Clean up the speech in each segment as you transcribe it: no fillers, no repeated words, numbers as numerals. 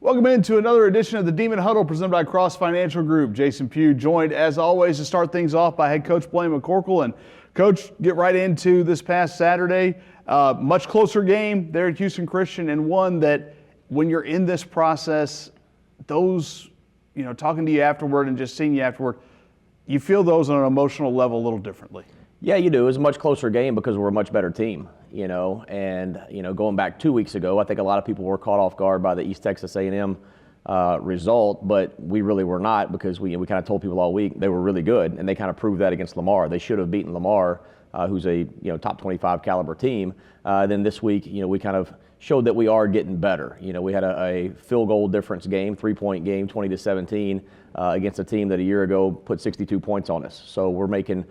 Welcome into another edition of the Demon Huddle presented by Cross Financial Group. Jason Pugh joined as always to start things off by head coach Blaine McCorkle. And coach, get right into this past Saturday. Much closer game there at Houston Christian, and one that when you're in this process, those, talking to you afterward and just seeing you afterward, you feel those on an emotional level a little differently. Yeah, you do. It was a much closer game because we're a much better team, and going back 2 weeks ago, I think a lot of people were caught off guard by the East Texas A&M result, but we really were not, because we kind of told people all week they were really good, and they kind of proved that against Lamar. They should have beaten Lamar, who's a top 25 caliber team. Then this week, we kind of showed that we are getting better. We had a field goal difference game, 3-point game, 20-17, against a team that a year ago put 62 points on us. So we're making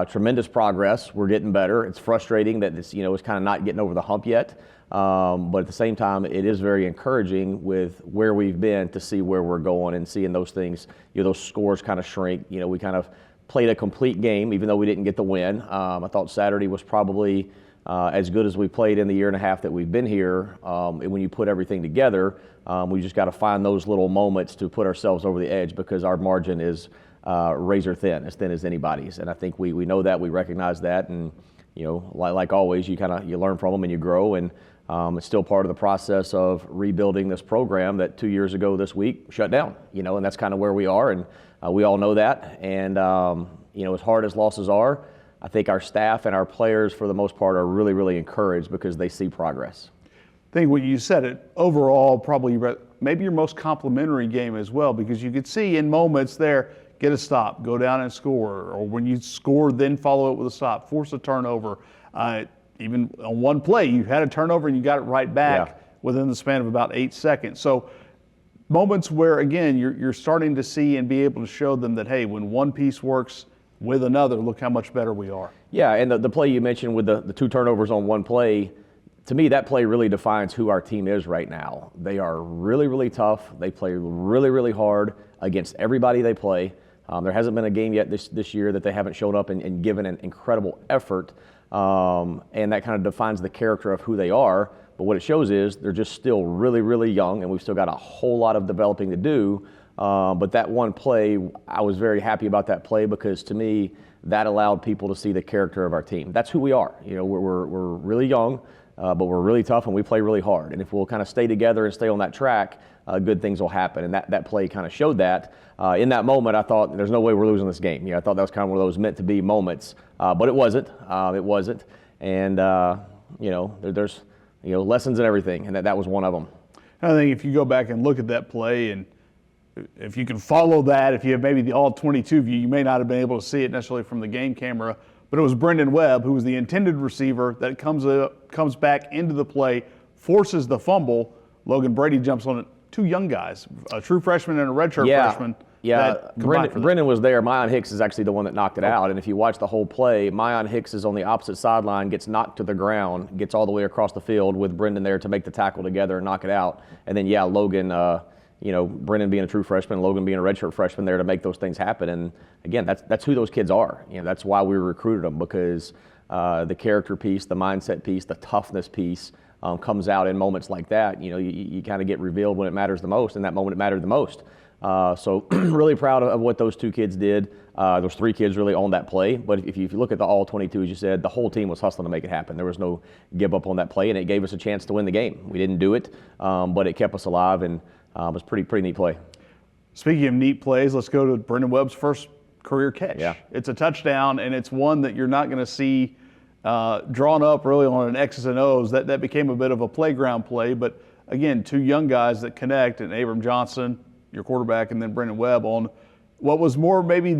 tremendous progress. We're getting better. It's frustrating that it's kind of not getting over the hump yet. But at the same time, it is very encouraging with where we've been to see where we're going and seeing those things, those scores kind of shrink. We kind of played a complete game, even though we didn't get the win. I thought Saturday was probably as good as we played in the year and a half that we've been here. And when you put everything together, we just got to find those little moments to put ourselves over the edge, because our margin is razor thin, as thin as anybody's. And I think we know that, we recognize that, and like always, you learn from them and you grow, and it's still part of the process of rebuilding this program that 2 years ago this week shut down, and that's kind of where we are, and we all know that. And as hard as losses are, I think our staff and our players for the most part are really, really encouraged because they see progress. I think when you said it, overall, probably maybe your most complimentary game as well, because you could see in moments there, get a stop, go down and score, or when you score, then follow it with a stop, force a turnover. Even on one play, you had a turnover and you got it right back within the span of about 8 seconds. So moments where, again, you're starting to see and be able to show them that, hey, when one piece works with another, look how much better we are. Yeah, and the play you mentioned with the 2 turnovers on one play, to me, that play really defines who our team is right now. They are really, really tough. They play really, really hard against everybody they play. There hasn't been a game yet this year that they haven't shown up and given an incredible effort, and that kind of defines the character of who they are. But what it shows is they're just still really, really young, and we've still got a whole lot of developing to do. But that one play, I was very happy about that play, because to me, that allowed people to see the character of our team. That's who we are. We're really young, but we're really tough and we play really hard. And if we'll kind of stay together and stay on that track, good things will happen. And that play kind of showed that. In that moment, I thought there's no way we're losing this game. I thought that was kind of one of those meant to be moments, but it wasn't. It wasn't. And there's lessons in everything, and that was one of them. I think if you go back and look at that play, and if you can follow that, if you have maybe the all 22 view, you may not have been able to see it necessarily from the game camera, but it was Brendan Webb, who was the intended receiver, that comes back into the play, forces the fumble. Logan Brady jumps on it. 2 young guys, a true freshman and a redshirt freshman. Yeah, Brendan was there. Myon Hicks is actually the one that knocked it out. And if you watch the whole play, Myon Hicks is on the opposite sideline, gets knocked to the ground, gets all the way across the field with Brendan there to make the tackle together and knock it out. And then, Logan, Brendan being a true freshman, Logan being a redshirt freshman there to make those things happen. And again, that's who those kids are. That's why we recruited them, because the character piece, the mindset piece, the toughness piece comes out in moments like that. You kind of get revealed when it matters the most, and that moment it mattered the most. So really proud of what those 2 kids did. Those 3 kids really owned that play. But if you look at the all 22, as you said, the whole team was hustling to make it happen. There was no give up on that play, and it gave us a chance to win the game. We didn't do it, but it kept us alive, and it was pretty neat play. Speaking of neat plays, let's go to Brendan Webb's first career catch. Yeah. It's a touchdown, and it's one that you're not going to see drawn up really on an X's and O's. That became a bit of a playground play, but again, 2 young guys that connect, and Abram Johnson, your quarterback, and then Brendan Webb on what was more maybe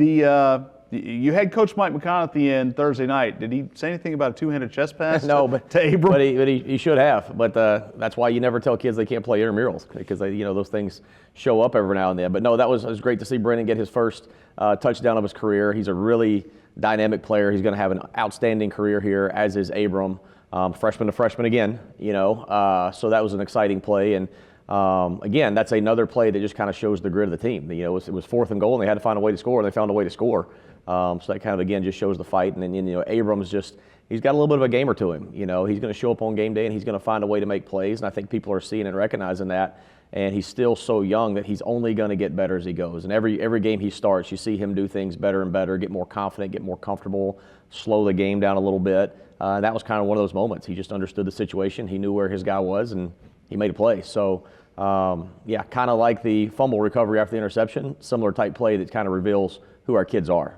you had Coach Mike McConnell at the end Thursday night. Did he say anything about a 2-handed chest pass to Abram? But he should have. But that's why you never tell kids they can't play intramurals, because those things show up every now and then. But no, it was great to see Brendan get his first touchdown of his career. He's a really dynamic player. He's going to have an outstanding career here, as is Abram, freshman to freshman again. So that was an exciting play. And again, that's another play that just kind of shows the grit of the team. It was 4th and goal, and they had to find a way to score, and they found a way to score. So that kind of, again, just shows the fight. And then, Abrams he's got a little bit of a gamer to him. He's going to show up on game day, and he's going to find a way to make plays. And I think people are seeing and recognizing that. And he's still so young that he's only going to get better as he goes. And every game he starts, you see him do things better and better, get more confident, get more comfortable, slow the game down a little bit. That was kind of one of those moments. He just understood the situation. He knew where his guy was, and he made a play. So, yeah, kind of like the fumble recovery after the interception, similar type play that kind of reveals who our kids are.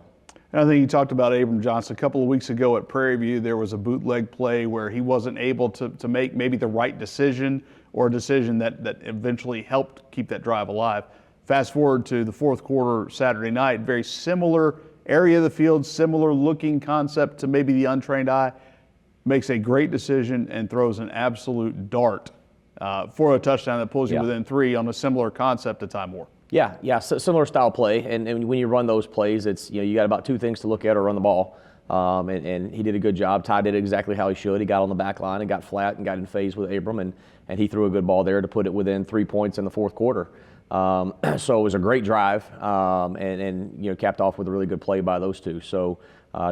And I think you talked about Abram Johnson a couple of weeks ago at Prairie View. There was a bootleg play where he wasn't able to make maybe the right decision, or a decision that eventually helped keep that drive alive. Fast forward to the fourth quarter Saturday night, very similar area of the field, similar looking concept to maybe the untrained eye, makes a great decision and throws an absolute dart for a touchdown that pulls you within 3 on a similar concept to Ty Moore. Yeah, similar style play. And when you run those plays, it's, you got about 2 things to look at or run the ball. And he did a good job. Ty did it exactly how he should. He got on the back line and got flat and got in phase with Abram, and he threw a good ball there to put it within 3 points in the fourth quarter. So it was a great drive, and capped off with a really good play by those two. So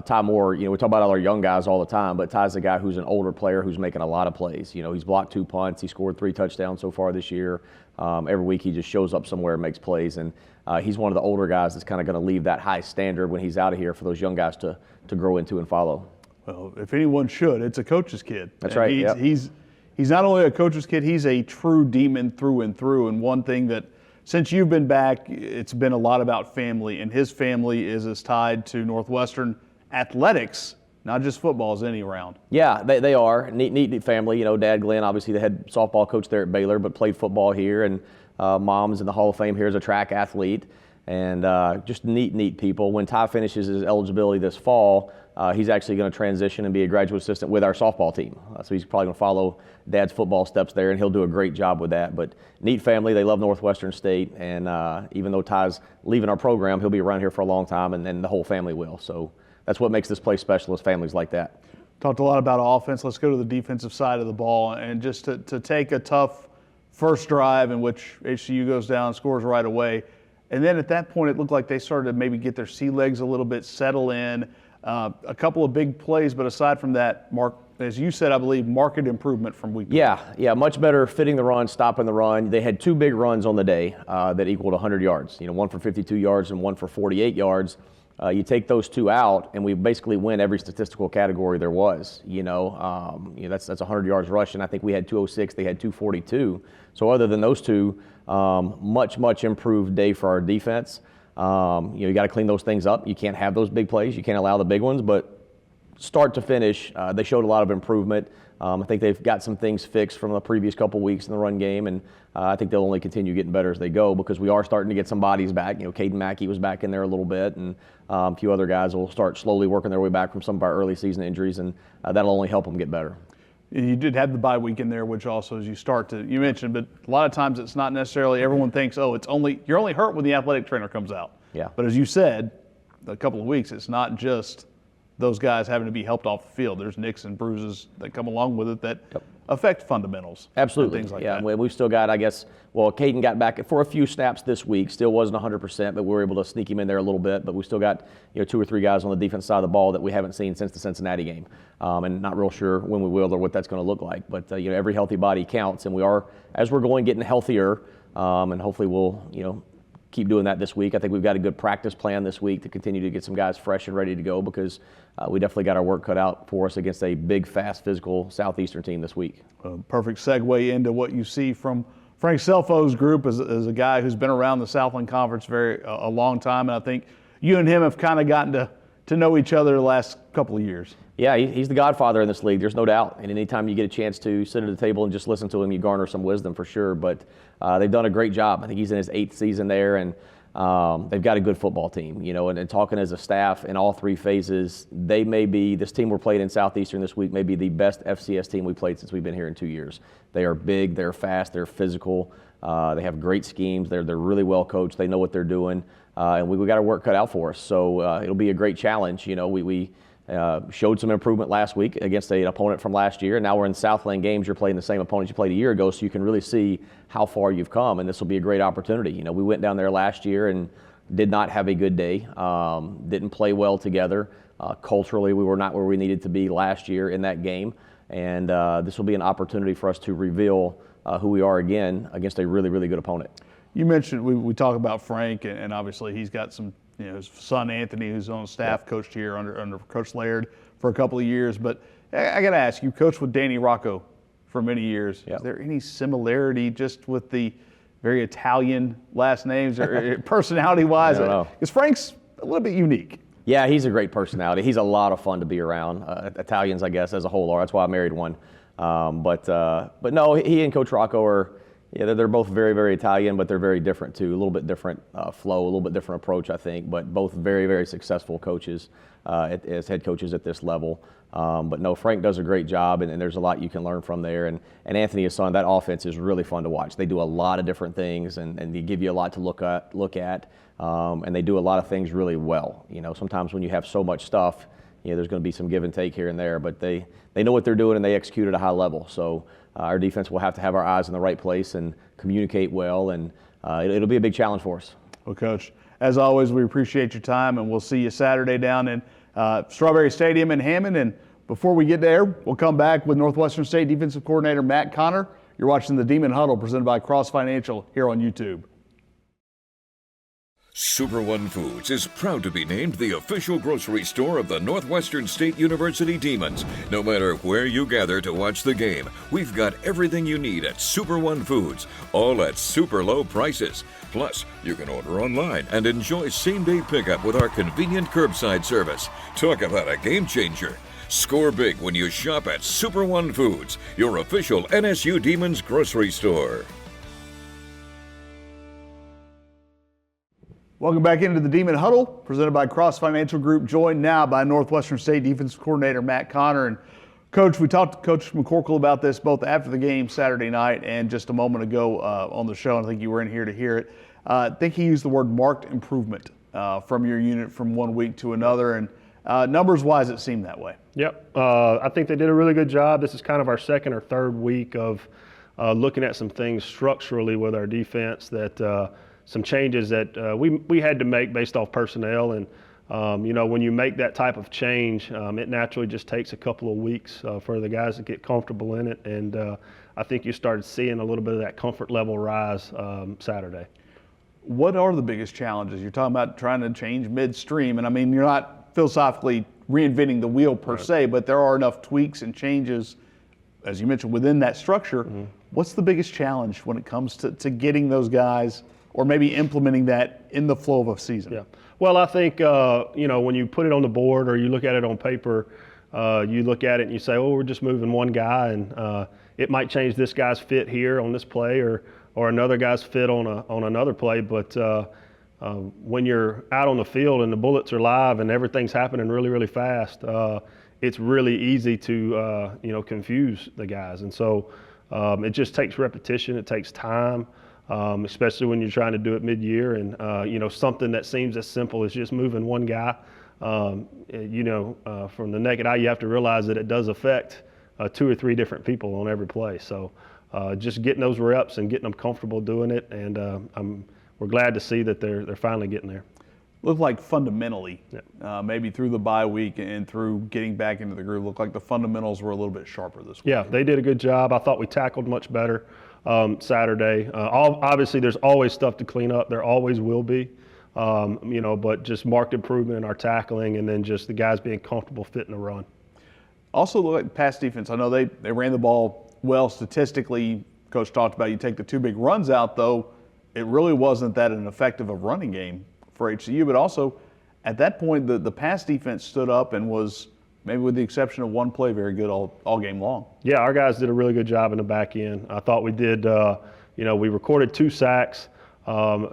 Ty Moore, we talk about all our young guys all the time, but Ty's a guy who's an older player who's making a lot of plays. He's blocked 2 punts. He scored 3 touchdowns so far this year. Every week he just shows up somewhere and makes plays, and he's one of the older guys that's kind of going to leave that high standard when he's out of here for those young guys to grow into and follow. Well, if anyone should, it's a coach's kid. That's right. He's not only a coach's kid, he's a true demon through and through. And one thing that, since you've been back, it's been a lot about family, and his family is as tied to Northwestern athletics, not just football, as any around. Yeah, they are. Neat family. Dad Glenn, obviously the head softball coach there at Baylor, but played football here, and mom's in the Hall of Fame here as a track athlete. And just neat people. When Ty finishes his eligibility this fall, he's actually going to transition and be a graduate assistant with our softball team. So he's probably going to follow Dad's football steps there, and he'll do a great job with that. But neat family. They love Northwestern State, and even though Ty's leaving our program, he'll be around here for a long time, and then the whole family will. So that's what makes this place special, is families like that. Talked a lot about offense. Let's go to the defensive side of the ball, and just to take a tough first drive in which HCU goes down, scores right away. And then at that point, it looked like they started to maybe get their sea legs a little bit, settle in. A couple of big plays, but aside from that, Mark, as you said, I believe, market improvement from week to week. Yeah, much better fitting the run, stopping the run. They had 2 big runs on the day that equaled 100 yards. one for 52 yards and one for 48 yards. You take those 2 out, and we basically win every statistical category there was. That's 100 yards rushing. I think we had 206. They had 242. So other than those 2, much improved day for our defense. You got to clean those things up. You can't have those big plays. You can't allow the big ones. But start to finish, they showed a lot of improvement. I think they've got some things fixed from the previous couple weeks in the run game, and I think they'll only continue getting better as they go, because we are starting to get some bodies back. Caden Mackey was back in there a little bit, and a few other guys will start slowly working their way back from some of our early season injuries, and that'll only help them get better. You did have the bye week in there, which also, as you mentioned, but a lot of times it's not necessarily, everyone thinks, you're only hurt when the athletic trainer comes out. Yeah. But as you said, a couple of weeks, it's not just those guys having to be helped off the field. There's nicks and bruises that come along with it that affect fundamentals. Absolutely. And things like that. Yeah, we've still got, Caden got back for a few snaps this week. Still wasn't 100%, but we were able to sneak him in there a little bit. But we still got 2 or 3 guys on the defense side of the ball that we haven't seen since the Cincinnati game, and not real sure when we will or what that's going to look like. But every healthy body counts, and we are, as we're going, getting healthier, and hopefully we'll keep doing that this week. I think we've got a good practice plan this week to continue to get some guys fresh and ready to go, because we definitely got our work cut out for us against a big, fast, physical Southeastern team this week. Perfect segue into what you see from Frank Selfo's group as a guy who's been around the Southland Conference a long time, and I think you and him have kind of gotten to know each other the last couple of years. Yeah, he's the godfather in this league, there's no doubt. And anytime you get a chance to sit at the table and just listen to him, you garner some wisdom for sure. But they've done a great job. I think he's in his 8th season there, and they've got a good football team. And talking as a staff in all 3 phases, this team we're playing in Southeastern this week may be the best FCS team we played since we've been here in 2 years. They are big, they're fast, they're physical, they have great schemes, they're really well coached, they know what they're doing, and we got our work cut out for us. So it'll be a great challenge. We showed some improvement last week against an opponent from last year, and now we're in Southland games. You're playing the same opponent you played a year ago, so you can really see how far you've come, and this will be a great opportunity. We went down there last year and did not have a good day, didn't play well together. Culturally, we were not where we needed to be last year in that game, and this will be an opportunity for us to reveal who we are again against a really, really good opponent. You mentioned we talk about Frank, and obviously he's got some, his son Anthony, who's on staff, coached here under Coach Laird for a couple of years. But I got to ask, you coached with Danny Rocco for many years. Yep. Is there any similarity just with the very Italian last names or personality-wise? I don't know. Because Frank's a little bit unique. Yeah, he's a great personality. He's a lot of fun to be around. Italians, I guess, as a whole are. That's why I married one. But no, he and Coach Rocco are, they're both very, very Italian, but they're very different too. A little bit different flow, a little bit different approach, I think. But both very, very successful coaches as head coaches at this level. But no, Frank does a great job, and there's a lot you can learn from there. And Anthony, his son, that offense is really fun to watch. They do a lot of different things, and they give you a lot to look at. And they do a lot of things really well. Sometimes when you have so much stuff, there's going to be some give and take here and there, but they know what they're doing and they execute at a high level. So our defense will have to have our eyes in the right place and communicate well, and it'll be a big challenge for us. Well, Coach, as always, we appreciate your time, and we'll see you Saturday down in Strawberry Stadium in Hammond. And before we get there, we'll come back with Northwestern State Defensive Coordinator Matt Connor. You're watching the Demon Huddle presented by Cross Financial here on YouTube. Super One Foods is proud to be named the official grocery store of the Northwestern State University Demons. No matter where you gather to watch the game, we've got everything you need at Super One Foods, all at super low prices. Plus, you can order online and enjoy same-day pickup with our convenient curbside service. Talk about a game changer. Score big when you shop at Super One Foods, your official NSU Demons grocery store. Welcome back into the Demon Huddle, presented by Cross Financial Group, joined now by Northwestern State Defensive Coordinator Matt Connor. And Coach, we talked to Coach McCorkle about this both after the game Saturday night and just a moment ago on the show, and I think you were in here to hear it. I think he used the word marked improvement from your unit from one week to another, and numbers-wise it seemed that way. Yep, I think they did a really good job. This is kind of our second or third week of looking at some things structurally with our defense that some changes that we had to make based off personnel. And, when you make that type of change, it naturally just takes a couple of weeks for the guys to get comfortable in it. And I think you started seeing a little bit of that comfort level rise Saturday. What are the biggest challenges? You're talking about trying to change midstream. And, I mean, you're not philosophically reinventing the wheel per se, but there are enough tweaks and changes, as you mentioned, within that structure. Mm-hmm. What's the biggest challenge when it comes to getting those guys or maybe implementing that in the flow of a season? Yeah. Well, I think, when you put it on the board or you look at it on paper, you look at it and you say, oh, we're just moving one guy, and it might change this guy's fit here on this play or another guy's fit on another play. But when you're out on the field and the bullets are live and everything's happening really, really fast, it's really easy to, confuse the guys. And so it just takes repetition. It takes time. Especially when you're trying to do it mid-year, and something that seems as simple as just moving one guy. From the naked eye, you have to realize that it does affect 2 or 3 different people on every play. So just getting those reps and getting them comfortable doing it, and we're glad to see that they're finally getting there. Looked like fundamentally, maybe through the bye week and through getting back into the groove, looked like the fundamentals were a little bit sharper this week. Yeah, they did a good job. I thought we tackled much better Saturday. Obviously, there's always stuff to clean up. There always will be, but just marked improvement in our tackling, and then just the guys being comfortable fitting the run. Also looked like pass defense. I know they ran the ball well statistically. Coach talked about you take the 2 big runs out, though it really wasn't that an effective of running game for HCU. But also at that point, the pass defense stood up and was, maybe with the exception of one play, very good all game long. Yeah, our guys did a really good job in the back end. I thought we did, we recorded 2 sacks, but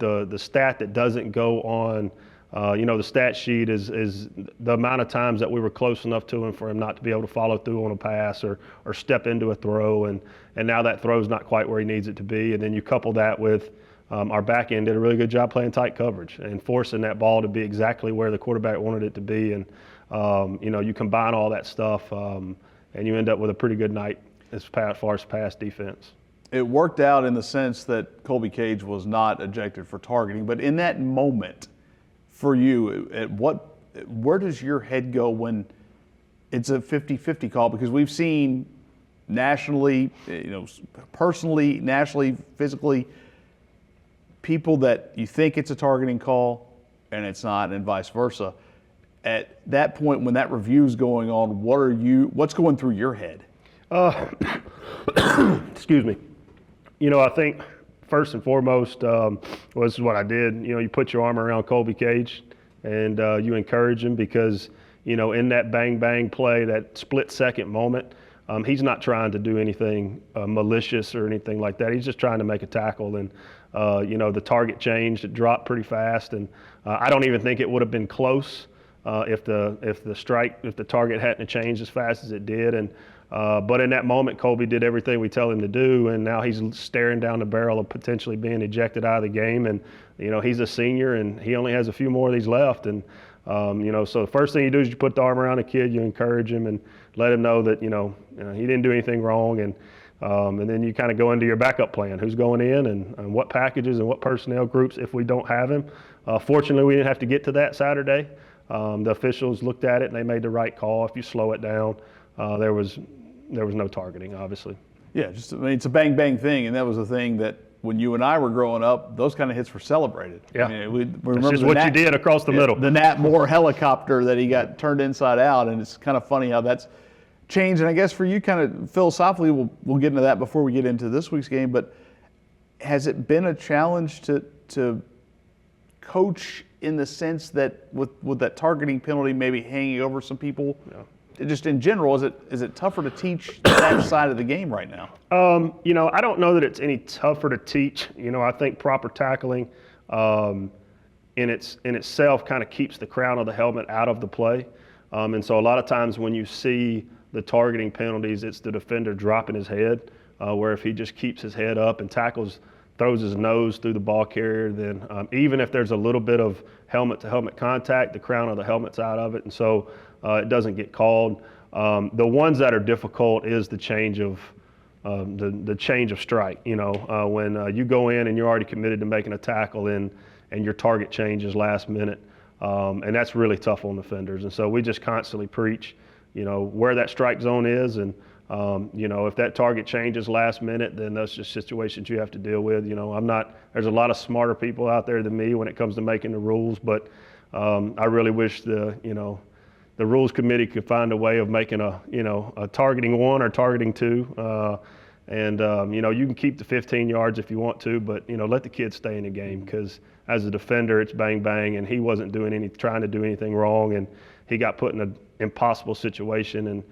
the stat that doesn't go on, the stat sheet is the amount of times that we were close enough to him for him not to be able to follow through on a pass or step into a throw. And now that throw's not quite where he needs it to be. And then you couple that with our back end did a really good job playing tight coverage and forcing that ball to be exactly where the quarterback wanted it to be. And you combine all that stuff, and you end up with a pretty good night as far as pass defense. It worked out in the sense that Colby Cage was not ejected for targeting, but in that moment for you, where does your head go when it's a 50-50 call? Because we've seen nationally, personally, nationally, physically, people that you think it's a targeting call and it's not, and vice versa. At that point, when that review is going on, what's going through your head? Excuse me. I think first and foremost, was what I did. You put your arm around Colby Cage and you encourage him because, in that bang bang play, that split second moment, he's not trying to do anything malicious or anything like that. He's just trying to make a tackle. And, the target changed. It dropped pretty fast. And I don't even think it would have been close if the target hadn't changed as fast as it did. And but in that moment, Colby did everything we tell him to do, and now he's staring down the barrel of potentially being ejected out of the game. And he's a senior, and he only has a few more of these left. And so the first thing you do is you put the arm around a kid, you encourage him, and let him know that he didn't do anything wrong. And then you kind of go into your backup plan: who's going in, and what packages and what personnel groups if we don't have him. Fortunately, we didn't have to get to that Saturday. The officials looked at it and they made the right call. If you slow it down, there was no targeting, obviously. Yeah, it's a bang bang thing, and that was the thing that when you and I were growing up, those kind of hits were celebrated. Yeah, we remember that's just what you did across the middle. The Nat Moore helicopter that he got turned inside out, and it's kind of funny how that's changed. And I guess for you, kind of philosophically, we'll get into that before we get into this week's game. But has it been a challenge to coach in the sense that with that targeting penalty maybe hanging over some people? Yeah. Just in general, is it tougher to teach that side of the game right now? I don't know that it's any tougher to teach. I think proper tackling in itself kind of keeps the crown of the helmet out of the play. And so a lot of times when you see the targeting penalties, it's the defender dropping his head, where if he just keeps his head up and tackles, throws his nose through the ball carrier, then even if there's a little bit of helmet-to-helmet contact, the crown of the helmet's out of it, and so it doesn't get called. The ones that are difficult is the change of the change of strike. When you go in and you're already committed to making a tackle and your target changes last minute, and that's really tough on defenders. And so we just constantly preach, where that strike zone is, and if that target changes last minute, then that's just situations you have to deal with. There's a lot of smarter people out there than me when it comes to making the rules, but I really wish the rules committee could find a way of making a targeting one or targeting two. You can keep the 15 yards if you want to, but, let the kids stay in the game, because as a defender, it's bang, bang, and he wasn't trying to do anything wrong, and he got put in an impossible situation, and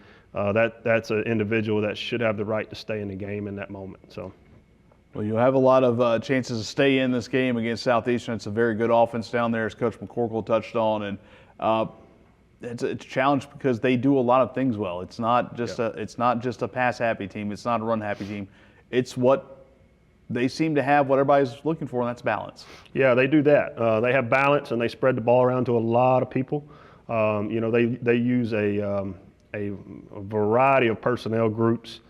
that's an individual that should have the right to stay in the game in that moment. So. Well, you'll have a lot of chances to stay in this game against Southeastern. It's a very good offense down there, as Coach McCorkle touched on, and it's a challenge because they do a lot of things well. It's not just a pass happy team. It's not a run happy team. It's what they seem to have, what everybody's looking for, and that's balance. Yeah, they do that. They have balance, and they spread the ball around to a lot of people. They use a variety of personnel groups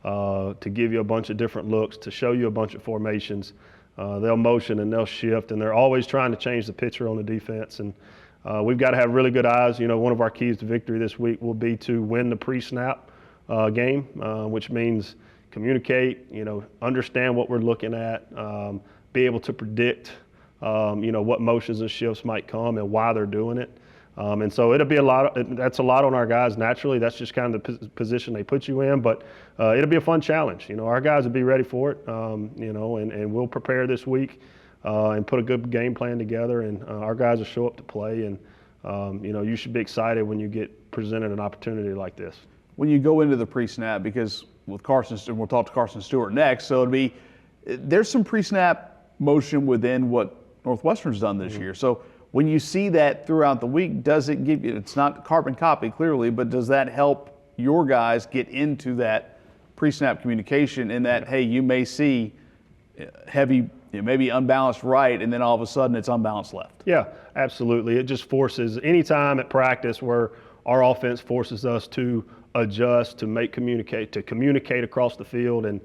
to give you a bunch of different looks, to show you a bunch of formations. They'll motion and they'll shift, and they're always trying to change the picture on the defense. And we've got to have really good eyes. One of our keys to victory this week will be to win the pre-snap game, which means communicate, understand what we're looking at, be able to predict, what motions and shifts might come and why they're doing it. And so it'll be that's a lot on our guys naturally. That's just kind of the position they put you in, but it'll be a fun challenge. Our guys will be ready for it, and we'll prepare this week and put a good game plan together, and our guys will show up to play, and you should be excited when you get presented an opportunity like this. When you go into the pre-snap, because with Carson, and we'll talk to Carson Stewart next, so there's some pre-snap motion within what Northwestern's done this year. So when you see that throughout the week, does it give you, it's not carbon copy clearly, but does that help your guys get into that pre-snap communication in that, hey, you may see heavy, maybe unbalanced right, and then all of a sudden it's unbalanced left? Yeah, absolutely. It just forces, any time at practice where our offense forces us to adjust, to communicate across the field and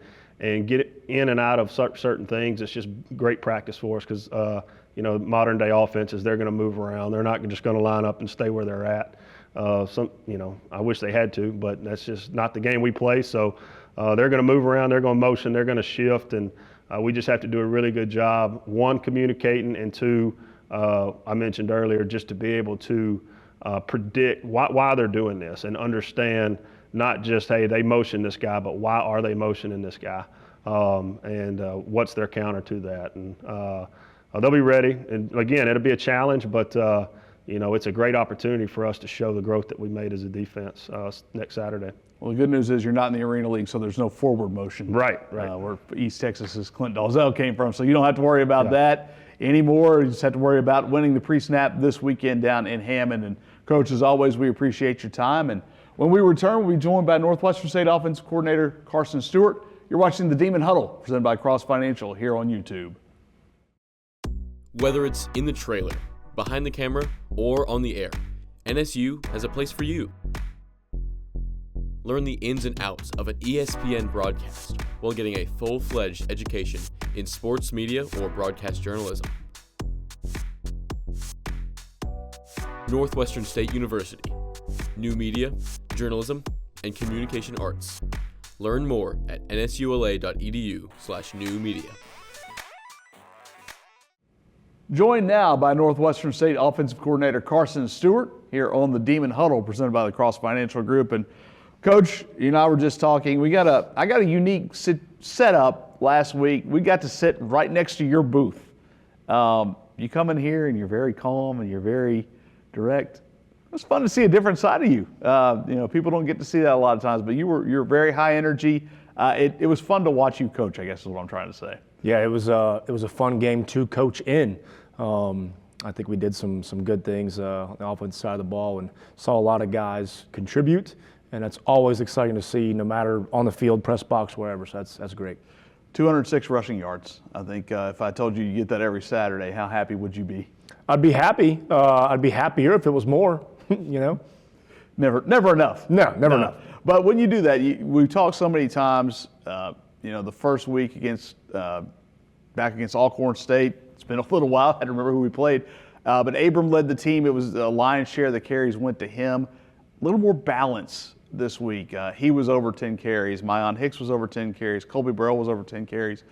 get it in and out of certain things, it's just great practice for us, because modern day offenses, they're going to move around. They're not just going to line up and stay where they're at. I wish they had to, but that's just not the game we play. So They're going to move around, they're going to motion, they're going to shift, and we just have to do a really good job, one, communicating, and two, I mentioned earlier, just to be able to predict why they're doing this and understand not just, hey, they motion this guy, but why are they motioning this guy, and what's their counter to that. And they'll be ready. And again, it'll be a challenge, but it's a great opportunity for us to show the growth that we made as a defense next Saturday. Well, the good news is you're not in the Arena League, so there's no forward motion. Right. Where East Texas's Clint Dalzell came from, so you don't have to worry about that anymore. You just have to worry about winning the pre-snap this weekend down in Hammond. And Coach, as always, we appreciate your time. And when we return, we'll be joined by Northwestern State Offensive Coordinator Carson Stewart. You're watching the Demon Huddle, presented by Cross Financial here on YouTube. Whether it's in the trailer, behind the camera, or on the air, NSU has a place for you. Learn the ins and outs of an ESPN broadcast while getting a full-fledged education in sports media or broadcast journalism. Northwestern State University. New media, journalism, and communication arts. Learn more at nsula.edu/new media. Joined now by Northwestern State Offensive Coordinator Carson Stewart here on the Demon Huddle, presented by the Cross Financial Group. And Coach, you and I were just talking. I got a unique setup last week. We got to sit right next to your booth. You come in here and you're very calm and you're very direct. It was fun to see a different side of you. People don't get to see that a lot of times, but you're very high energy. It was fun to watch you coach, I guess is what I'm trying to say. Yeah, it was a fun game to coach in. I think we did some good things on the offensive side of the ball and saw a lot of guys contribute, and that's always exciting to see, no matter on the field, press box, wherever. So that's great. 206 rushing yards. I think if I told you you get that every Saturday, how happy would you be? I'd be happy. I'd be happier if it was more. Never enough. No, never enough. But when you do that, we've talked so many times. The first week back against Alcorn State. It's been a little while. I don't remember who we played. But Abram led the team. It was the lion's share of the carries went to him. A little more balance this week. He was over 10 carries. Myon Hicks was over 10 carries. Colby Burrell was over 10 carries.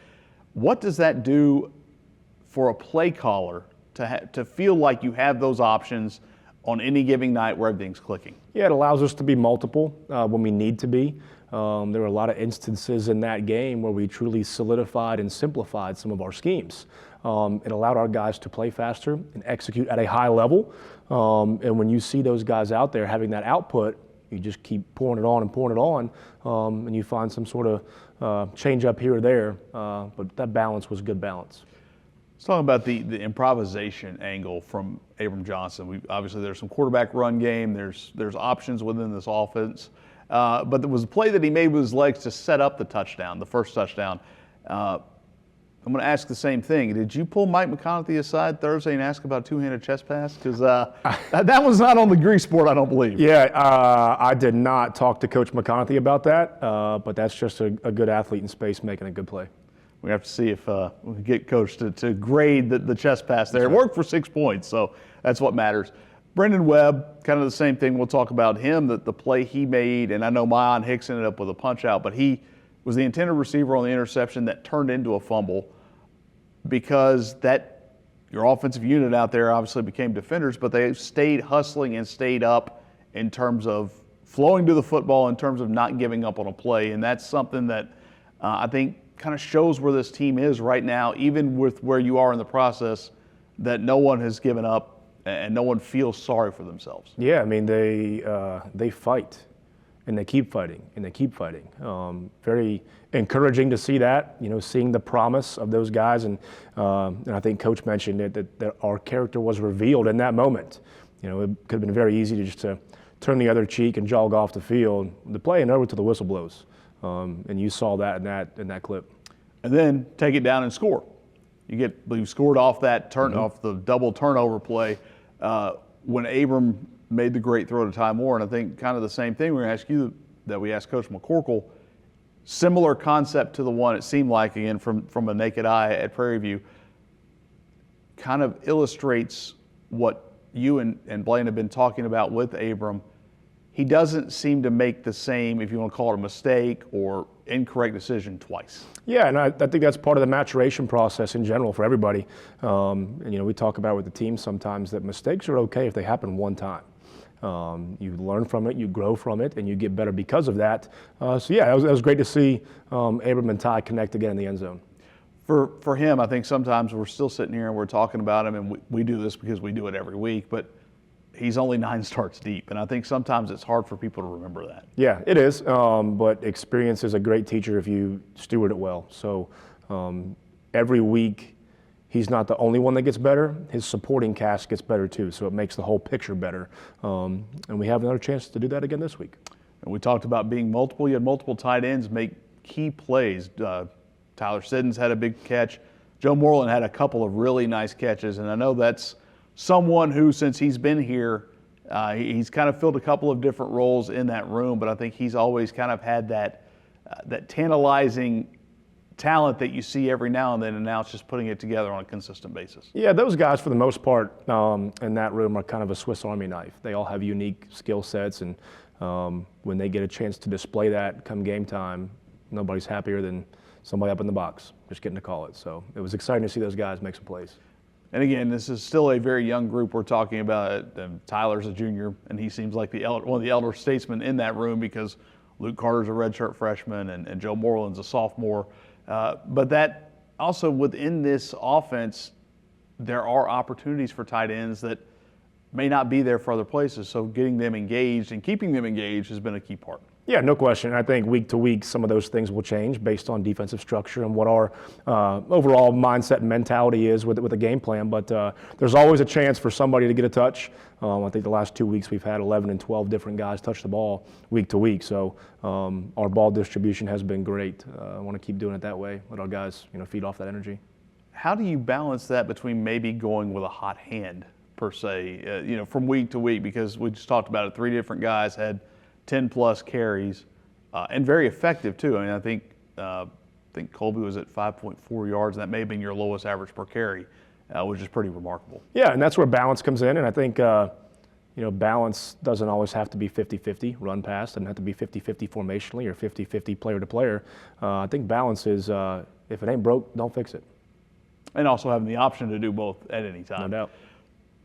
What does that do for a play caller to feel like you have those options on any given night where everything's clicking? Yeah, it allows us to be multiple when we need to be. There were a lot of instances in that game where we truly solidified and simplified some of our schemes. It allowed our guys to play faster and execute at a high level. And when you see those guys out there having that output, you just keep pouring it on, and you find some sort of change up here or there. But that balance was good balance. Let's talk about the improvisation angle from Abram Johnson. Obviously, there's some quarterback run game. There's options within this offense. But there was a play that he made with his legs to set up the touchdown, the first touchdown. I'm going to ask the same thing. Did you pull Mike McConaughey aside Thursday and ask about a two-handed chest pass? Because that was not on the grease board, I don't believe. Yeah, I did not talk to Coach McConaughey about that, but that's just a good athlete in space making a good play. We have to see if we can get Coach to grade the chest pass there. It worked for 6 points, so that's what matters. Brendan Webb, kind of the same thing. We'll talk about him, the play he made, and I know Myon Hicks ended up with a punch-out, but he was the intended receiver on the interception that turned into a fumble because your offensive unit out there obviously became defenders, but they stayed hustling and stayed up in terms of flowing to the football, in terms of not giving up on a play, and that's something that I think kind of shows where this team is right now, even with where you are in the process, that no one has given up and no one feels sorry for themselves. Yeah, I mean, they fight, and they keep fighting, and they keep fighting. Very encouraging to see that, seeing the promise of those guys. And I think Coach mentioned it, that our character was revealed in that moment. It could have been very easy to turn the other cheek and jog off the field. The play and over till the whistle blows. And you saw that in that clip. And then take it down and score. You scored off that off the double turnover play when Abram made the great throw to Ty Moore. And I think kind of the same thing we're going to ask you that we asked Coach McCorkle. Similar concept to the one it seemed like, again, from a naked eye at Prairie View, kind of illustrates what you and Blaine have been talking about with Abram. he doesn't seem to make the same, if you want to call it a mistake or incorrect decision twice. Yeah, and I think that's part of the maturation process in general for everybody. And, we talk about with the team sometimes that mistakes are okay if they happen one time. You learn from it, you grow from it, and you get better because of that. It was great to see Abram and Ty connect again in the end zone. For him, I think sometimes we're still sitting here and we're talking about him, and we do this because we do it every week, but he's only 9 starts deep, and I think sometimes it's hard for people to remember that. Yeah, it is, but experience is a great teacher if you steward it well. So every week, he's not the only one that gets better. His supporting cast gets better too, so it makes the whole picture better. And we have another chance to do that again this week. And we talked about being multiple. You had multiple tight ends make key plays. Tyler Siddons had a big catch. Joe Moreland had a couple of really nice catches, and I know that's someone who, since he's been here, he's kind of filled a couple of different roles in that room, but I think he's always kind of had that tantalizing talent that you see every now and then, and now it's just putting it together on a consistent basis. Yeah, those guys for the most part in that room are kind of a Swiss Army knife. They all have unique skill sets, and when they get a chance to display that come game time, nobody's happier than somebody up in the box just getting to call it. So it was exciting to see those guys make some plays. And again, this is still a very young group we're talking about. Tyler's a junior, and he seems like one of the elder statesmen in that room because Luke Carter's a redshirt freshman and Joe Moreland's a sophomore. But that also within this offense, there are opportunities for tight ends that may not be there for other places. So getting them engaged and keeping them engaged has been a key part. Yeah, no question. I think week to week, some of those things will change based on defensive structure and what our overall mindset and mentality is with the game plan. But there's always a chance for somebody to get a touch. I think the last 2 weeks we've had 11 and 12 different guys touch the ball week to week. So our ball distribution has been great. I want to keep doing it that way. Let our guys, feed off that energy. How do you balance that between maybe going with a hot hand per se, from week to week? Because we just talked about it. 3 different guys had 10 plus carries, and very effective too. I mean, I think Colby was at 5.4 yards, and that may have been your lowest average per carry, which is pretty remarkable. Yeah, and that's where balance comes in, and I think balance doesn't always have to be 50-50 run pass, doesn't have to be 50-50 formationally or 50-50 player to player. I think balance is if it ain't broke, don't fix it. And also having the option to do both at any time. No doubt.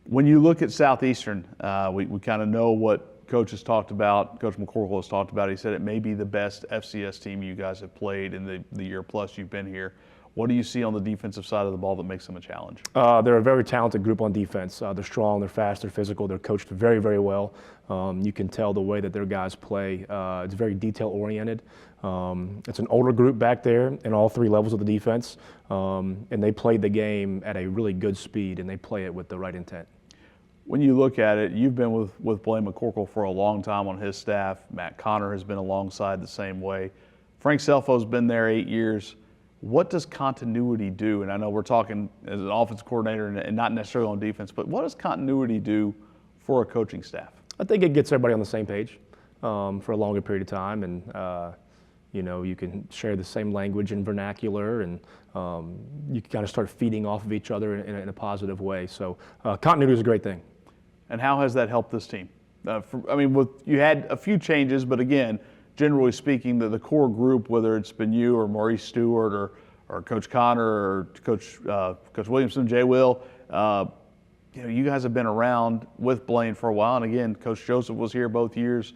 When you look at Southeastern, we kind of know what Coach has talked about, Coach McCorkle has talked about. He said it may be the best FCS team you guys have played in the year plus you've been here. What do you see on the defensive side of the ball that makes them a challenge? They're a very talented group on defense. They're strong, they're fast, they're physical, they're coached very, very well. You can tell the way that their guys play. It's very detail-oriented. It's an older group back there in all 3 levels of the defense, and they play the game at a really good speed, and they play it with the right intent. When you look at it, you've been with Blaine McCorkle for a long time on his staff. Matt Connor has been alongside the same way. Frank Selfo's been there 8 years. What does continuity do? And I know we're talking as an offensive coordinator and not necessarily on defense, but what does continuity do for a coaching staff? I think it gets everybody on the same page for a longer period of time, and you can share the same language and vernacular, and you can kind of start feeding off of each other in a positive way. So continuity is a great thing. And how has that helped this team? You had a few changes, but again, generally speaking, the core group, whether it's been you or Maurice Stewart or Coach Connor or Coach Williamson, Jay Will, you guys have been around with Blaine for a while. And again, Coach Joseph was here both years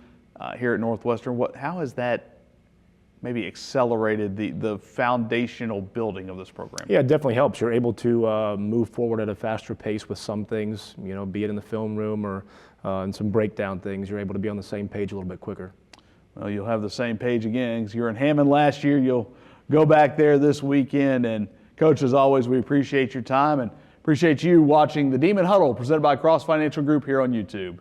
here at Northwestern. How has that maybe accelerated the foundational building of this program? Yeah, it definitely helps. You're able to move forward at a faster pace with some things, be it in the film room or in some breakdown things. You're able to be on the same page a little bit quicker. Well, you'll have the same page again because you're in Hammond last year. You'll go back there this weekend. And Coach, as always, we appreciate your time and appreciate you watching the Demon Huddle presented by Cross Financial Group here on YouTube.